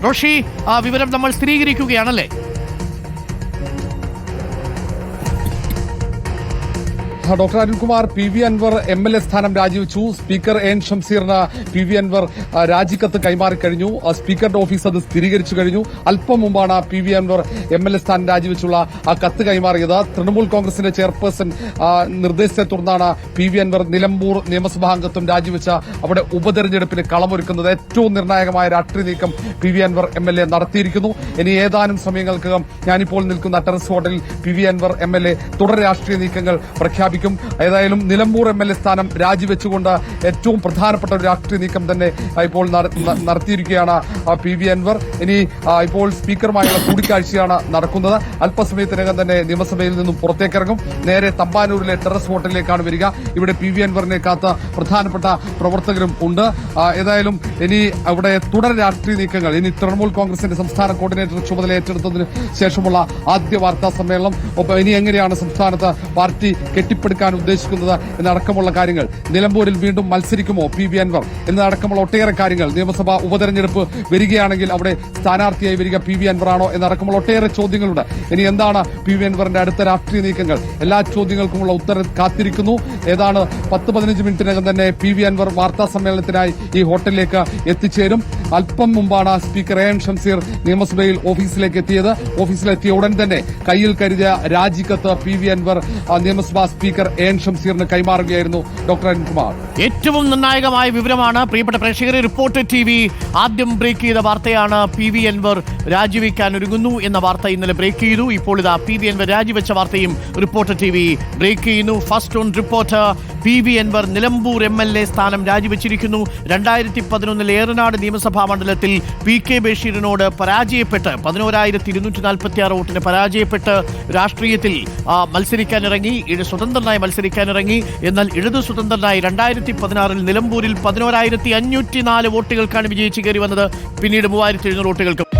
റോഷി, ആ വിവരം നമ്മൾ സ്ഥിരീകരിക്കുകയാണല്ലേ? Doctor Arunkumar, P V Anwar MLA സ്ഥാനം രാജിവെച്ചു. സ്പീക്കർ എൻ ഷംസീറിന് പി വി അൻവർ രാജിക്കത്ത് കൈമാറിക്കഴിഞ്ഞു. സ്പീക്കറുടെ ഓഫീസ് അത് സ്ഥിരീകരിച്ചു കഴിഞ്ഞു. അല്പം മുമ്പാണ് പി വി അൻവർ MLA സ്ഥാനം രാജിവെച്ചുള്ള ആ കത്ത് കൈമാറിയത്. തൃണമൂൽ കോൺഗ്രസിന്റെ ചെയർപേഴ്സൺ നിർദ്ദേശത്തെ തുടർന്നാണ് പി വി അൻവർ നിലമ്പൂർ നിയമസഭാ അംഗത്വം രാജിവെച്ച അവിടെ ഉപതെരഞ്ഞെടുപ്പിന് കളമൊരുക്കുന്നത്. ഏറ്റവും നിർണായകമായ രാഷ്ട്രീയ നീക്കം പി വി അൻവർ MLA നടത്തിയിരിക്കുന്നു. ഇനി ഏതാനും സമയങ്ങൾക്കകം ഞാനിപ്പോൾ നിൽക്കുന്ന ടെറസ് ഹോട്ടലിൽ പി വി അൻവർ MLA തുടർ രാഷ്ട്രീയ നീക്കങ്ങൾ പ്രഖ്യാപിക്കും. ഏതായാലും നിലമ്പൂർ MLA സ്ഥാനം രാജിവെച്ചുകൊണ്ട് ഏറ്റവും പ്രധാനപ്പെട്ട ഒരു രാഷ്ട്രീയ നീക്കം തന്നെ ഇപ്പോൾ നടത്തിയിരിക്കുകയാണ് പി വി അൻവർ. ഇനി ഇപ്പോൾ സ്പീക്കറുമായുള്ള കൂടിക്കാഴ്ചയാണ് നടക്കുന്നത്. അല്പസമയത്തിനകം തന്നെ നിയമസഭയിൽ നിന്നും പുറത്തേക്കിറങ്ങും. നേരെ തമ്പാനൂരിലെ ടെറസ് ഹോട്ടലിലേക്കാണ് വരിക. ഇവിടെ പി വി അൻവറിനെ കാത്ത പ്രധാനപ്പെട്ട പ്രവർത്തകരും ഉണ്ട്. ഏതായാലും ഇനി അവിടെ തുടർ രാഷ്ട്രീയ നീക്കങ്ങൾ, ഇനി തൃണമൂൽ കോൺഗ്രസിന്റെ സംസ്ഥാന കോർഡിനേറ്റർ ചുമതല ഏറ്റെടുത്തതിന് ശേഷമുള്ള ആദ്യ വാർത്താ സമ്മേളനം, ഒപ്പം ഇനി എങ്ങനെയാണ് സംസ്ഥാനത്ത് പാർട്ടി കെട്ടിപ്പടുക്കാൻ ഉദ്ദേശിക്കുന്നത് എന്നടക്കമുള്ള കാര്യങ്ങൾ, നിലമ്പൂരിൽ വീണ്ടും മത്സരിക്കുമോ പി വി അൻവർ എന്നതടക്കമുള്ള ഒട്ടേറെ കാര്യങ്ങൾ, നിയമസഭാ ഉപതെരഞ്ഞെടുപ്പ് വരികയാണെങ്കിൽ അവിടെ സ്ഥാനാർത്ഥിയായി വരിക പി വി അൻവറാണോ എന്നടക്കമുള്ള ഒട്ടേറെ ചോദ്യങ്ങളുണ്ട്. ഇനി എന്താണ് പി വി അൻവറിന്റെ അടുത്ത രാഷ്ട്രീയ നീക്കങ്ങൾ? എല്ലാ ചോദ്യങ്ങൾക്കുമുള്ള ഉത്തരം കാത്തിരിക്കുന്നു. ഏതാണ് 10-15 മിനിറ്റിനകം തന്നെ പി വി അൻവർ വാർത്താ സമ്മേളനത്തിനായി ഈ ഹോട്ടലിലേക്ക് എത്തിച്ചേരും. അല്പം മുമ്പാണ് സ്പീക്കർ എൻ ഷംസീർ നിയമസഭയിൽ ഓഫീസിലേക്ക് എത്തിയത്. ഓഫീസിലെത്തിയ ഉടൻ തന്നെ കയ്യിൽ കരുതിയ രാജിക്കത്ത് പി വി അൻവർ നിയമസഭാ സ്പീക്കർ എൻ ഷംസീറിന് കൈമാറുകയായിരുന്നു. ഡോക്ടർ അരുൺകുമാർ, ഏറ്റവും നിർണായകമായ വിവരമാണ്. പ്രിയപ്പെട്ട പ്രേക്ഷകരെ, റിപ്പോർട്ടർ TV ആദ്യം ബ്രേക്ക് ചെയ്ത വാർത്തയാണ്. പി വി അൻവർ രാജിവെക്കാൻ ഒരുങ്ങുന്നു എന്ന വാർത്ത ഇന്നലെ ബ്രേക്ക് ചെയ്തു. ഇപ്പോൾ ഇതാ പി വി അൻവർ രാജിവെച്ച വാർത്തയും റിപ്പോർട്ടർ TV ബ്രേക്ക് ചെയ്യുന്നു. First on Reporter, P V Anvar Nilambur MLA സ്ഥാനം രാജിവെച്ചിരിക്കുന്നു. 2011 ഏറനാട് നിയമസഭാ മണ്ഡലത്തിൽ PK ബഷീറിനോട് പരാജയപ്പെട്ട് 11,246 വോട്ടിന് പരാജയപ്പെട്ട് രാഷ്ട്രീയത്തിൽ മത്സരിക്കാനിറങ്ങി, സ്വതന്ത്രനായി മത്സരിക്കാനിറങ്ങി. എന്നാൽ ഇടതു സ്വതന്ത്രനായി 2016 നിലമ്പൂരിൽ 11,504 വോട്ടുകൾക്കാണ് വിജയിച്ച് കയറി വന്നത്. പിന്നീട് 3,700 വോട്ടുകൾക്ക്